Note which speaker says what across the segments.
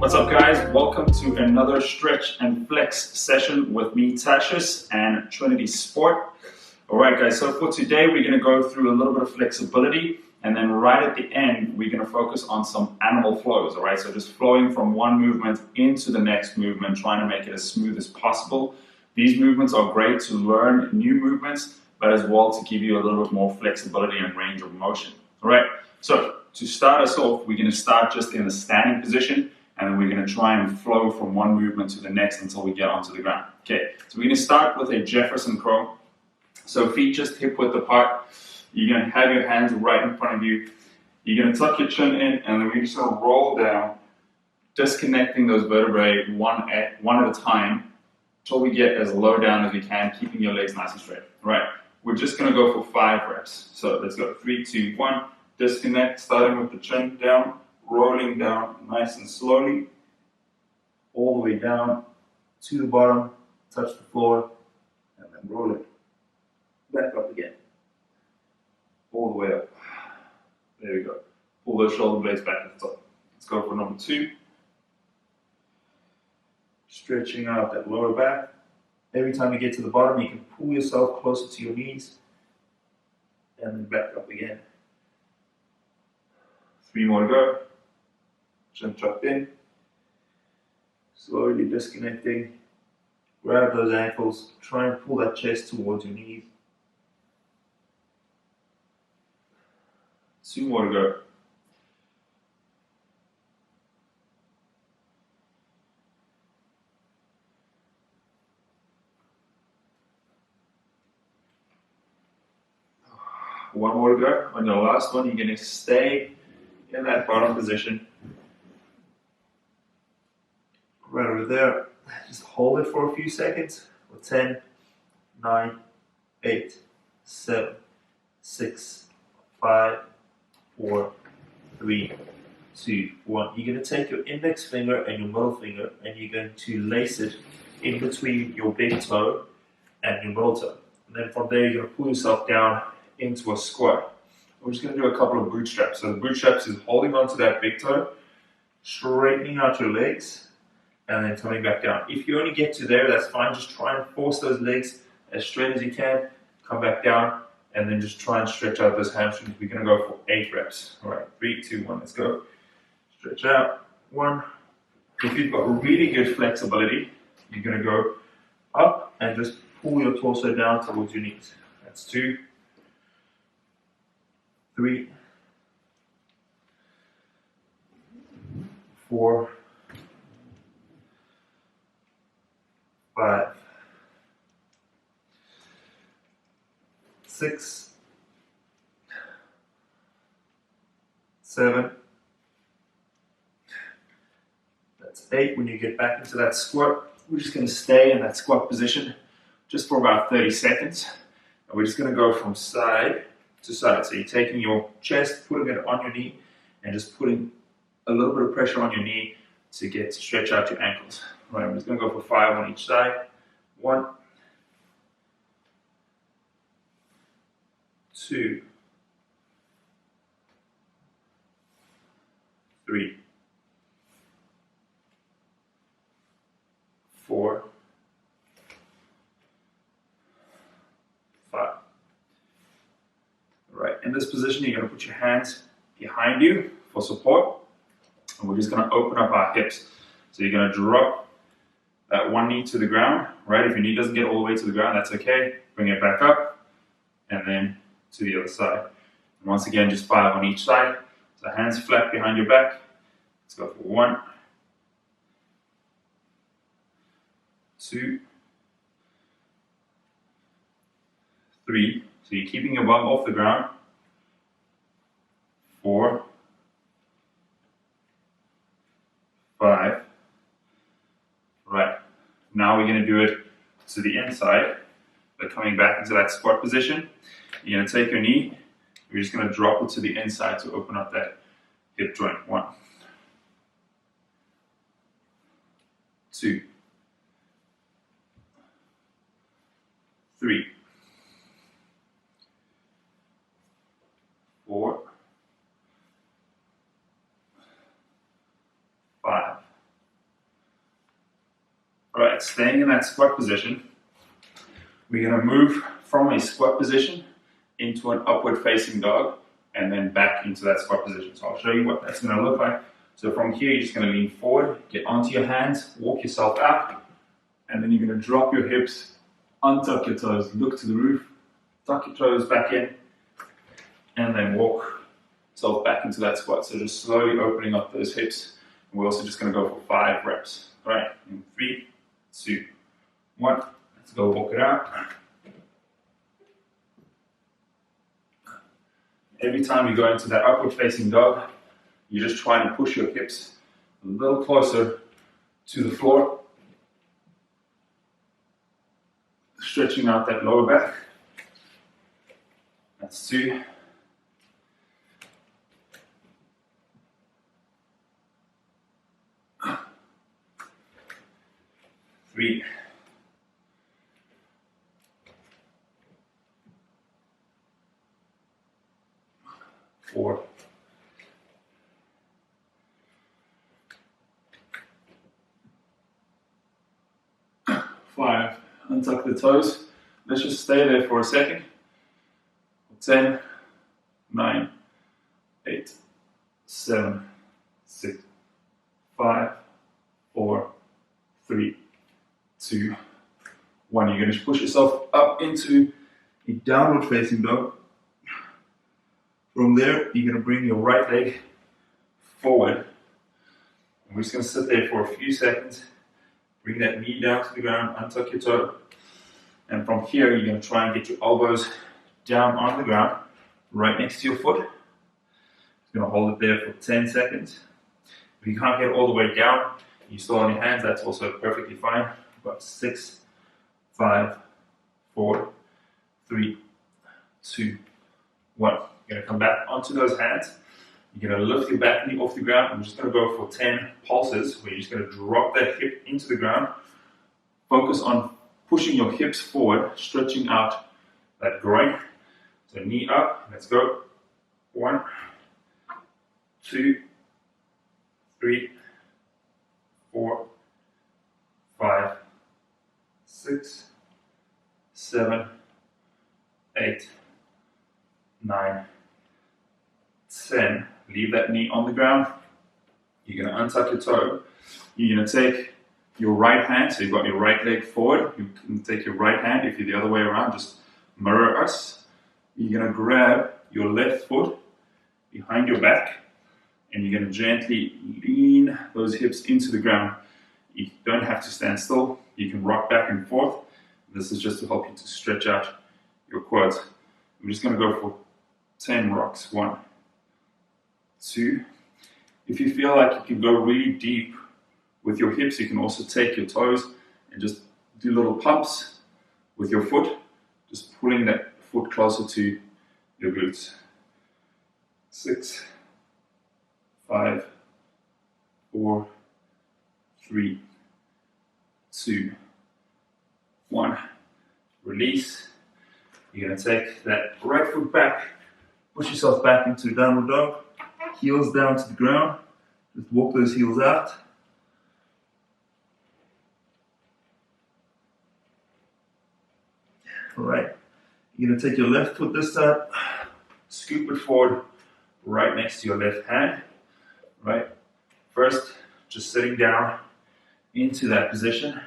Speaker 1: What's up, guys? Welcome to another stretch and flex session with me, Tertius, and Trinity Sport. All right, guys, so for today, we're going to go through a little bit of flexibility, and then right at the end, we're going to focus on some animal flows, all right? So just flowing from one movement into the next movement, trying to make it as smooth as possible. These movements are great to learn new movements, but as well to give you a little bit more flexibility and range of motion, all right? So to start us off, we're going to start just in the standing position, and then we're going to try and flow from one movement to the next until we get onto the ground. Okay, so we're going to start with a Jefferson Crow. So feet just hip width apart. You're going to have your hands right in front of you. You're going to tuck your chin in, and then we're just going to roll down, disconnecting those vertebrae one at a time until we get as low down as we can, keeping your legs nice and straight. All right, we're just going to go for 5 reps. So let's go 3, 2, 1. Disconnect, starting with the chin down, rolling down nice and slowly, all the way down to the bottom, touch the floor, and then roll it back up again, all the way up. There we go. Pull those shoulder blades back to the top. Let's go for number 2. Stretching out that lower back. Every time you get to the bottom, you can pull yourself closer to your knees, and then back up again. 3 more to go. Chin tucked in. Slowly disconnecting. Grab those ankles. Try and pull that chest towards your knees. 2 more to go. One more to go. On your last one, you're going to stay in that bottom position. Right over there. Just hold it for a few seconds. For 10, 9, 8, 7, 6, 5, 4, 3, 2, 1. You're going to take your index finger and your middle finger, and you're going to lace it in between your big toe and your middle toe. And then from there, you're going to pull yourself down into a squat. We're just going to do a couple of bootstraps. So the bootstraps is holding onto that big toe, straightening out your legs, and then coming back down. If you only get to there, that's fine. Just try and force those legs as straight as you can. Come back down, and then just try and stretch out those hamstrings. We're going to go for 8 reps. All right, 3, 2, 1, let's go. Stretch out. 1. If you've got really good flexibility, you're going to go up and just pull your torso down towards your knees. That's 2. 3, 4, 5, 6, 7. That's 8. When you get back into that squat, we're just going to stay in that squat position just for about 30 seconds. And we're just going to go from side to side. So you're taking your chest, putting it on your knee, and just putting a little bit of pressure on your knee to stretch out your ankles. All right, I'm just going to go for 5 on each side. 1, 2, 3, 4, 5. Right, in this position, you're going to put your hands behind you for support, and we're just going to open up our hips. So you're going to drop that one knee to the ground, right? If your knee doesn't get all the way to the ground, that's okay. Bring it back up, and then to the other side. And once again, just 5 on each side. So hands flat behind your back. Let's go for 1, 2, 3. So you're keeping your bum off the ground. 4, 5. Right. Now we're going to do it to the inside, but coming back into that squat position. You're going to take your knee. We're just going to drop it to the inside to open up that hip joint. 1, 2, 3, 4, 5, right, staying in that squat position, we're going to move from a squat position into an upward facing dog and then back into that squat position. So I'll show you what that's going to look like. So from here, you're just going to lean forward, get onto your hands, walk yourself out, and then you're going to drop your hips, untuck your toes, look to the roof, tuck your toes back in, and then walk yourself back into that squat. So just slowly opening up those hips. And we're also just going to go for 5 reps. All right, in 3, 2, 1. Let's go walk it out. Every time you go into that upward facing dog, you're just trying to push your hips a little closer to the floor, stretching out that lower back. That's 2. 3. 4. 5. Untuck the toes. Let's just stay there for a second. 10, 9, 8, 7, 6, 5, 4, 3, 2, 1. You're going to push yourself up into a downward facing dog. From there, you're going to bring your right leg forward. And we're just going to sit there for a few seconds. Bring that knee down to the ground, untuck your toe. And from here, you're going to try and get your elbows down on the ground, right next to your foot. You're going to hold it there for 10 seconds. If you can't get all the way down, you're still on your hands, that's also perfectly fine. About 6, 5, 4, 3, 2, 1. You're going to come back onto those hands. You're going to lift your back knee off the ground. I'm just going to go for 10 pulses where you're just going to drop that hip into the ground. Focus on pushing your hips forward, stretching out that groin. So knee up, let's go. 1, 2, 3, 4, 5, 6, 7, 8, 9, 10. Leave that knee on the ground. You're going to untuck your toe. You're going to take your right hand, so you've got your right leg forward. You can take your right hand, if you're the other way around, just mirror us. You're going to grab your left foot behind your back, and you're going to gently lean those hips into the ground. You don't have to stand still. You can rock back and forth. This is just to help you to stretch out your quads. I'm just going to go for 10 rocks. 1, 2. If you feel like you can go really deep with your hips, you can also take your toes and just do little pumps with your foot, just pulling that foot closer to your glutes. 6, 5, 4, 3, 2, 1. Release. You're going to take that right foot back, push yourself back into downward dog, heels down to the ground, just walk those heels out. All right, you're going to take your left foot this time, scoop it forward right next to your left hand. Right, first just sitting down into that position,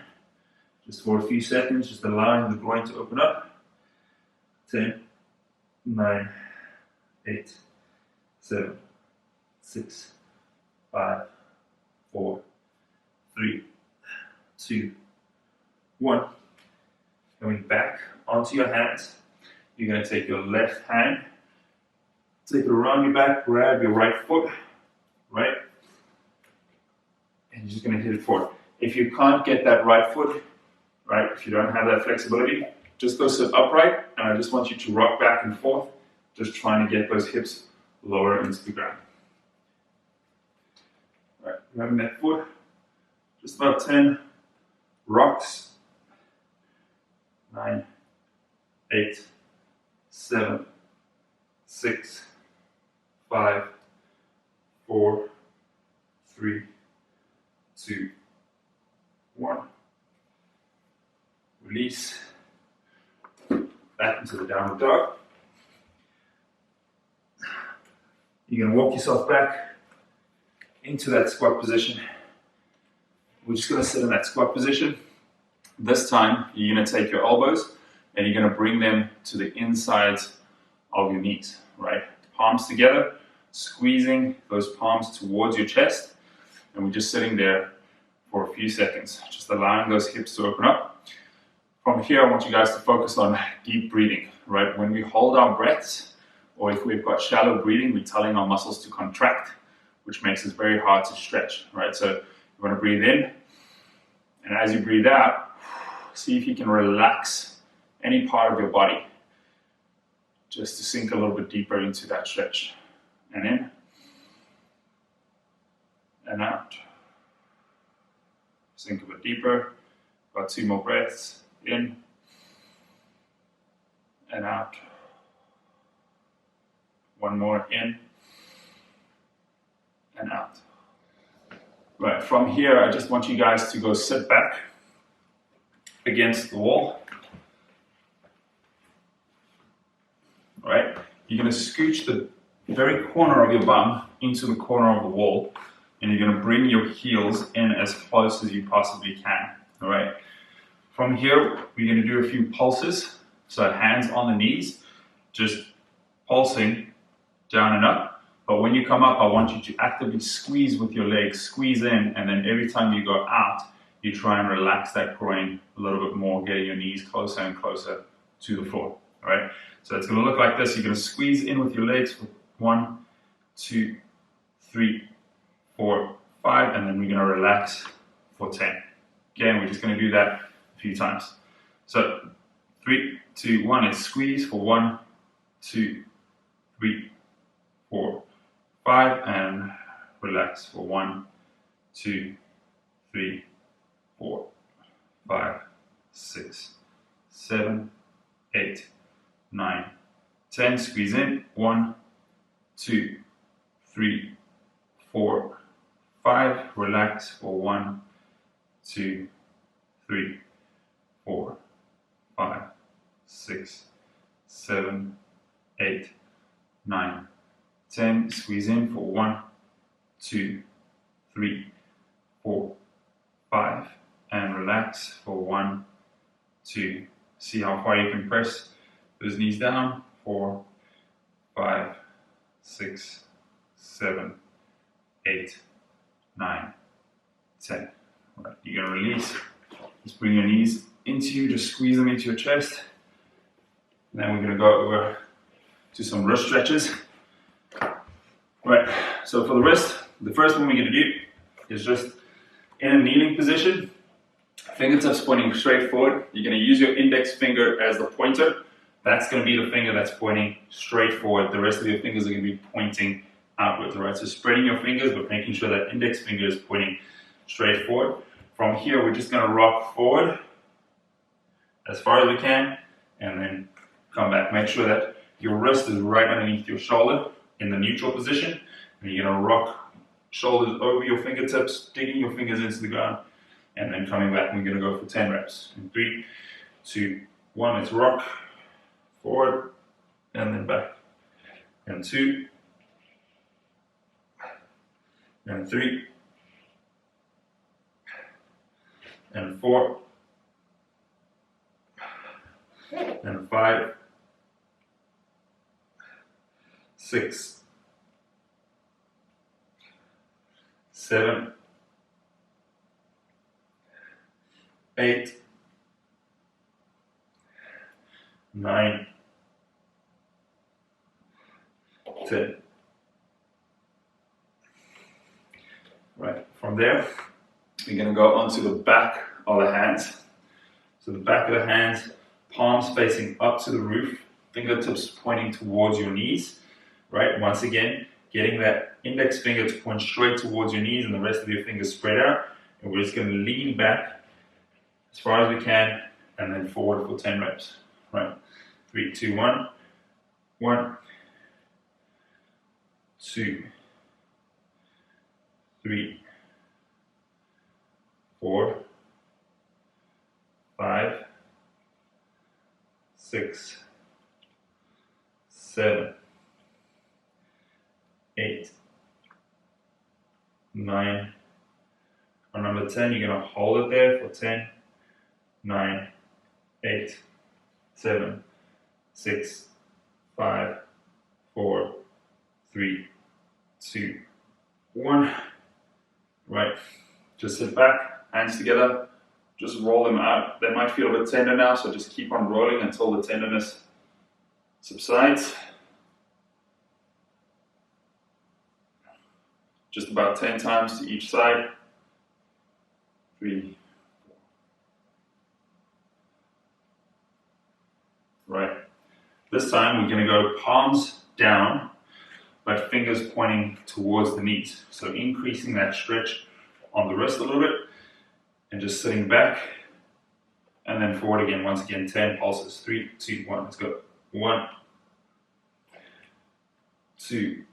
Speaker 1: just for a few seconds, just allowing the groin to open up. 10, 9, 8, 7, 6, 5, 4, 3, 2, 1. Coming back onto your hands. You're going to take your left hand, take it around your back, grab your right foot, right? And you're just going to hit it forward. If you can't get that right foot, right, if you don't have that flexibility, just go sit upright, and I just want you to rock back and forth, just trying to get those hips lower into the ground. Right, grabbing that foot, just about 10 rocks. 9, 8, 7, 6, 5, 4, 3, 2, 1. release, back into the downward dog. You're going to walk yourself back into that squat position. We're just going to sit in that squat position. This time, you're going to take your elbows and you're going to bring them to the insides of your knees, right? Palms together, squeezing those palms towards your chest, and we're just sitting there for a few seconds, just allowing those hips to open up. From here, I want you guys to focus on deep breathing, right? When we hold our breaths, or if we've got shallow breathing, we're telling our muscles to contract, which makes it very hard to stretch, right? So you want to breathe in, and as you breathe out, see if you can relax any part of your body, just to sink a little bit deeper into that stretch. And in, and out. Sink a bit deeper. About 2 more breaths. In, and out. 1 more, in, and out. Right, from here, I just want you guys to go sit back against the wall. Right, you're going to scooch the very corner of your bum into the corner of the wall, and you're going to bring your heels in as close as you possibly can. All right. From here, we're going to do a few pulses. So hands on the knees, just pulsing down and up. But when you come up, I want you to actively squeeze with your legs, squeeze in, and then every time you go out, you try and relax that groin a little bit more, getting your knees closer and closer to the floor. All right. So it's going to look like this. You're going to squeeze in with your legs for 1, 2, 3, 4, 5, and then we're going to relax for 10. Again, we're just going to do that a few times. So 3, 2, 1, and squeeze for 1, 2, 3, 4, 5, and relax for 1, 2, 3, 4, 5, 6, 7, 8, 9, 10. Squeeze in. 1, 2, 3, 4, 5. Relax for 1, 2, 3, 4, 5, 6, 7, 8, 9, 10. Squeeze in for 1, 2, 3, 4, 5, and relax for 1, 2. See how far you can press those knees down. 4, 5, 6, 7, 8, 9, 10. All right, you're going to release. Just bring your knees into you, just squeeze them into your chest. And then we're going to go over to some wrist stretches. Right, so for the wrist, the first one we're going to do is just in a kneeling position, fingertips pointing straight forward. You're going to use your index finger as the pointer. That's going to be the finger that's pointing straight forward. The rest of your fingers are going to be pointing outwards, all right? So spreading your fingers, but making sure that index finger is pointing straight forward. From here, we're just going to rock forward as far as we can, and then come back. Make sure that your wrist is right underneath your shoulder in the neutral position, and you're going to rock shoulders over your fingertips, digging your fingers into the ground, and then coming back. We're going to go for 10 reps. In 3, 2, 1, let's rock forward, and then back. And 2, and 3, and 4, and 5, 6, 7, 8, 9, 10. Right, from there, we're going to go onto the back of the hands. So the back of the hands, palms facing up to the roof, fingertips pointing towards your knees. Right, once again, getting that index finger to point straight towards your knees and the rest of your fingers spread out. And we're just going to lean back as far as we can and then forward for 10 reps. Right, 3, 2, 1. 1, 2, 3, 4, 5, 6, 7, 8, 9. On number 10, you're going to hold it there for 10, 9, 8, 7, 6, 5, 4, 3, 2, 1. Right. Just sit back, hands together, just roll them out. They might feel a bit tender now, so just keep on rolling until the tenderness subsides. Just about 10 times to each side. 3, 4. Right. This time we're going to go palms down, but fingers pointing towards the knees. So increasing that stretch on the wrist a little bit, and just sitting back, and then forward again. Once again, 10 pulses. 3, 2, 1. Let's go. 1, 2,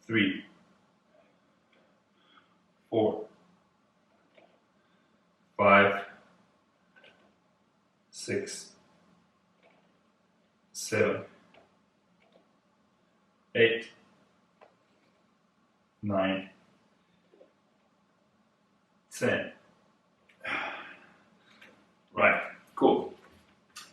Speaker 1: 3, 4, 5, 6, 7, 8, 9, 10. Right, cool.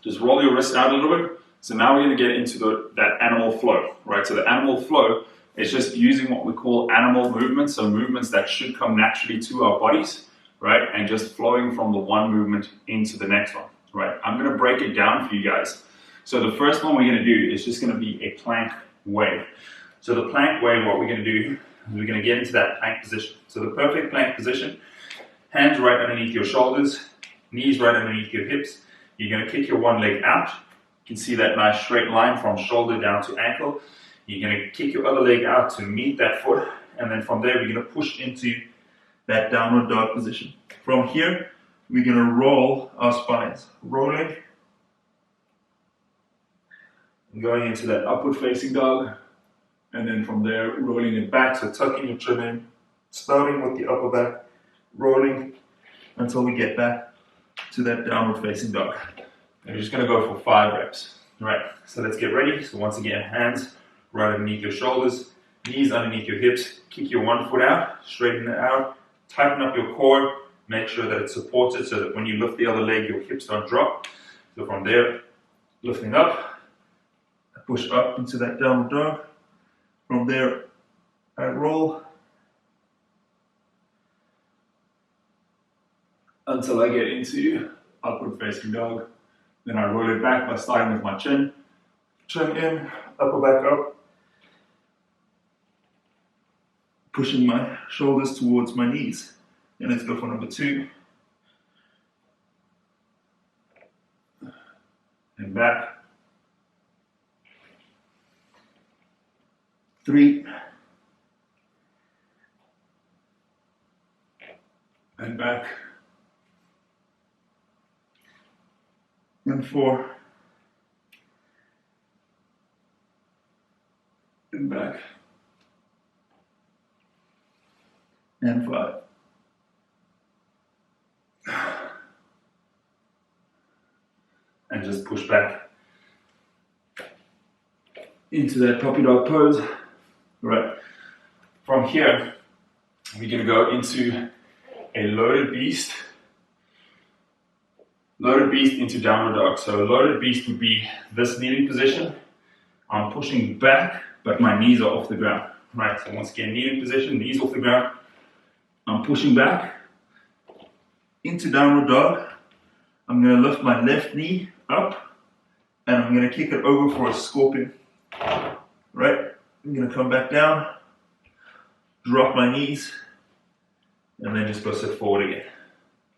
Speaker 1: Just roll your wrist out a little bit. So now we're going to get into that animal flow, right? So the animal flow is just using what we call animal movements, so movements that should come naturally to our bodies, right? And just flowing from the one movement into the next one, right? I'm going to break it down for you guys. So the first one we're going to do is just going to be a plank wave. So the plank wave, what we're going to do is we're going to get into that plank position. So the perfect plank position, hands right underneath your shoulders, knees right underneath your hips. You're going to kick your one leg out. You can see that nice straight line from shoulder down to ankle. You're going to kick your other leg out to meet that foot, and then from there we're going to push into that downward dog position. From here, we're going to roll our spines, rolling, and going into that upward facing dog, and then from there rolling it back, so tucking your chin in, starting with the upper back, rolling until we get back to that downward facing dog. And we're just going to go for 5 reps. All right, so let's get ready. So once again, hands right underneath your shoulders, knees underneath your hips, kick your one foot out, straighten it out, tighten up your core, make sure that it's supported so that when you lift the other leg, your hips don't drop. So from there, lifting up, push up into that downward dog. From there, I roll until I get into upward facing dog. Then I roll it back by starting with my chin in, upper back up, pushing my shoulders towards my knees. And let's go for number 2. And back. 3. And back. And 4. And back. And 5. And just push back into that puppy dog pose. Right. From here, we're going to go into a loaded beast. Loaded beast into downward dog. So loaded beast would be this kneeling position. I'm pushing back, but my knees are off the ground. Right, so once again, kneeling position, knees off the ground. I'm pushing back into downward dog. I'm going to lift my left knee up, and I'm going to kick it over for a scorpion. Right, I'm going to come back down, drop my knees, and then just go sit forward again.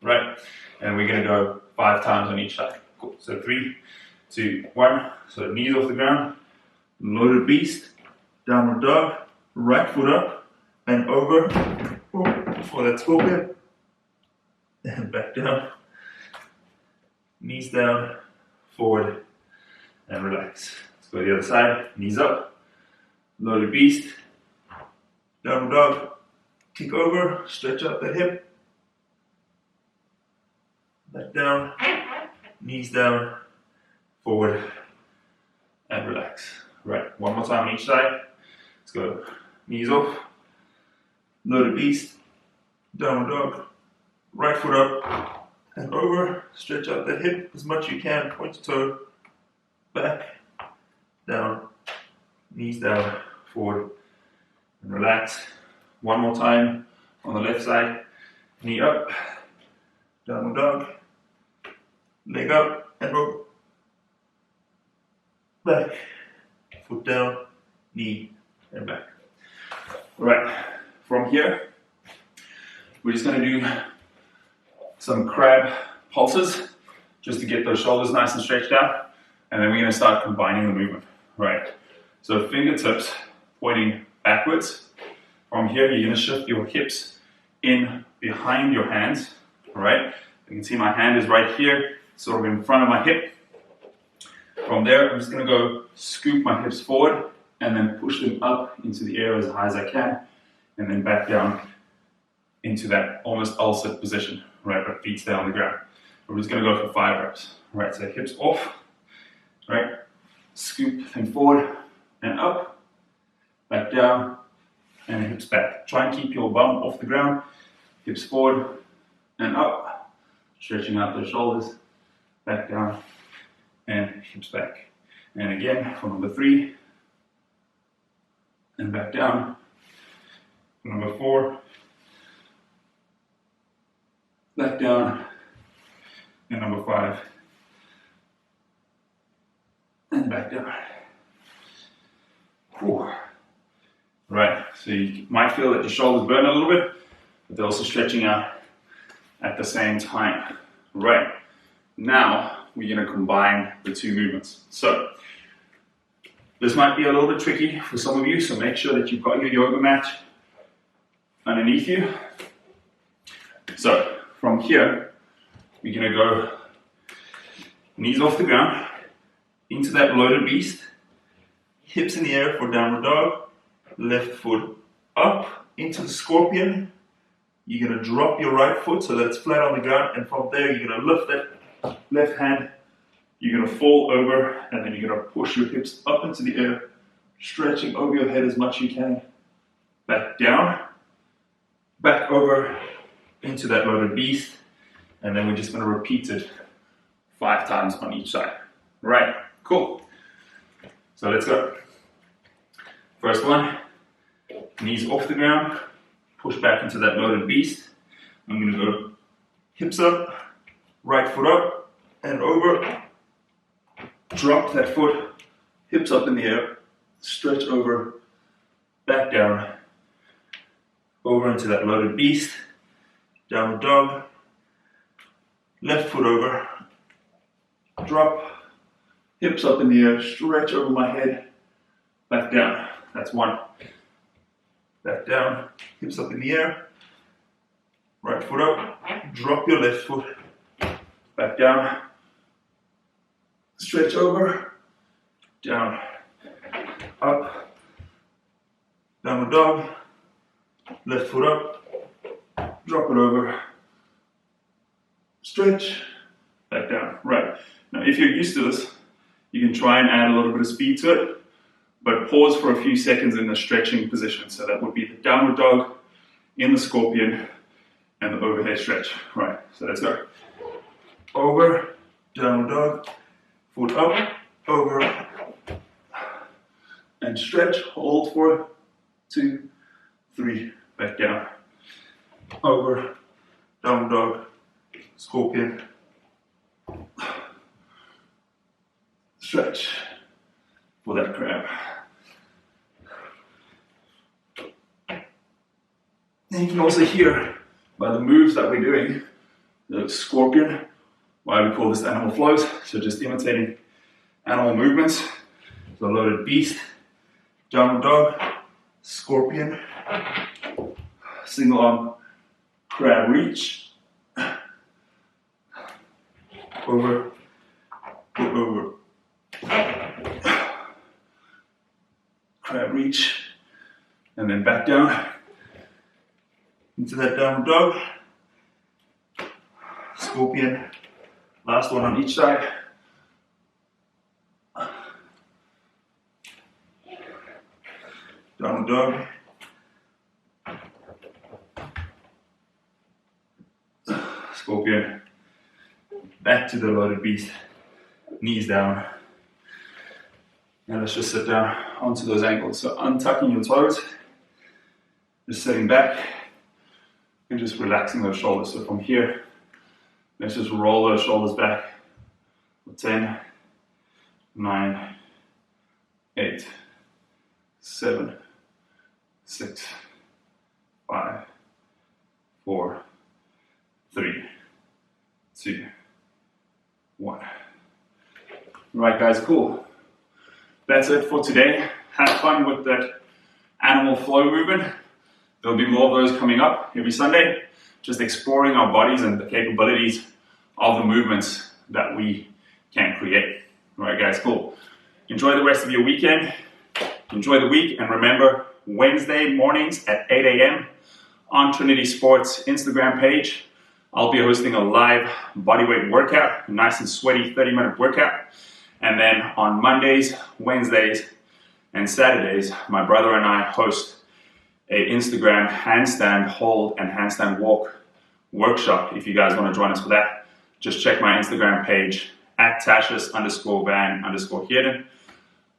Speaker 1: Right, and we're going to go 5 times on each side. Cool. So 3, 2, 1. So knees off the ground, loaded beast, downward dog, right foot up and over for that scorpion, and back down, knees down, forward, and relax. Let's go to the other side, knees up, loaded beast, downward dog, kick over, stretch out the hip, back down, knees down, forward, and relax. Right, one more time on each side. Let's go. Knees off, loaded beast, downward dog, right foot up and over. Stretch out the hip as much as you can, point to toe, back, down, knees down, forward, and relax. One more time on the left side. Knee up, downward dog, leg up and over, back, foot down, knee and back. All right, from here, we're just going to do some crab pulses just to get those shoulders nice and stretched out, and then we're going to start combining the movement. All right, so fingertips pointing backwards. From here, you're going to shift your hips in behind your hands. All right, you can see my hand is right here, sort of in front of my hip. From there, I'm just going to go scoop my hips forward and then push them up into the air as high as I can, and then back down into that almost ulcer position, right, but feet stay on the ground. We're just going to go for 5 reps. All right, so hips off, right, scoop them forward and up, back down, and hips back. Try and keep your bum off the ground, hips forward and up, stretching out the shoulders, back down, and hips back. And again, for number 3, and back down. For number 4, back down. And number 5, and back down. Whew. Right, so you might feel that your shoulders burn a little bit, but they're also stretching out at the same time. Right, now we're going to combine the 2 movements. So this might be a little bit tricky for some of you, so make sure that you've got your yoga mat underneath you. So from here, we're going to go knees off the ground, into that loaded beast, hips in the air for downward dog, left foot up into the scorpion. You're going to drop your right foot so that it's flat on the ground, and from there you're going to lift that left hand, you're going to fall over, and then you're going to push your hips up into the air, stretching over your head as much as you can, back down, back over into that loaded beast, and then we're just going to repeat it 5 times on each side. Right, cool. So let's go. First one, knees off the ground, push back into that loaded beast. I'm going to go hips up, right foot up and over, drop that foot, hips up in the air, stretch over, back down, over into that loaded beast, downward dog, left foot over, drop, hips up in the air, stretch over my head, back down. That's 1. Back down, hips up in the air, right foot up, drop your left foot, back down, stretch over, down, up, downward dog, left foot up, drop it over, stretch, back down. Right. Now if you're used to this, you can try and add a little bit of speed to it, but pause for a few seconds in the stretching position. So that would be the downward dog, in the scorpion, and the overhead stretch. Right, so let's go. Over, downward dog, foot up, over, and stretch, hold for 2, 3, back down. Over, downward dog, scorpion, stretch for that crab. And you can also hear by the moves that we're doing, the scorpion, why we call this animal flows. So just imitating animal movements. So loaded beast, downward dog, scorpion, single arm crab reach, over, over, crab reach, and then back down into that downward dog, scorpion, Last one on each side. Down dog. Scorpion. Back to the loaded beast. Knees down. Now let's just sit down onto those ankles. So untucking your toes, just sitting back and just relaxing those shoulders. So from here, let's just roll those shoulders back for 10, 9, 8, 7, 6, 5, 4, 3, 2, 1. Right guys, cool. That's it for today. Have fun with that animal flow movement. There'll be more of those coming up every Sunday. Just exploring our bodies and the capabilities of the movements that we can create. All right, guys, cool. Enjoy the rest of your weekend. Enjoy the week. And remember, Wednesday mornings at 8 a.m. on Trinity Sports Instagram page, I'll be hosting a live bodyweight workout, a nice and sweaty 30-minute workout. And then on Mondays, Wednesdays, and Saturdays, my brother and I host an Instagram handstand hold and handstand walk workshop. If you guys want to join us for that, just check my Instagram page at Tertius_van_Heerden.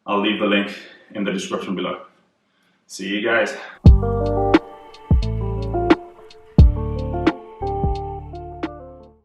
Speaker 1: I'll leave the link in the description below. See you guys.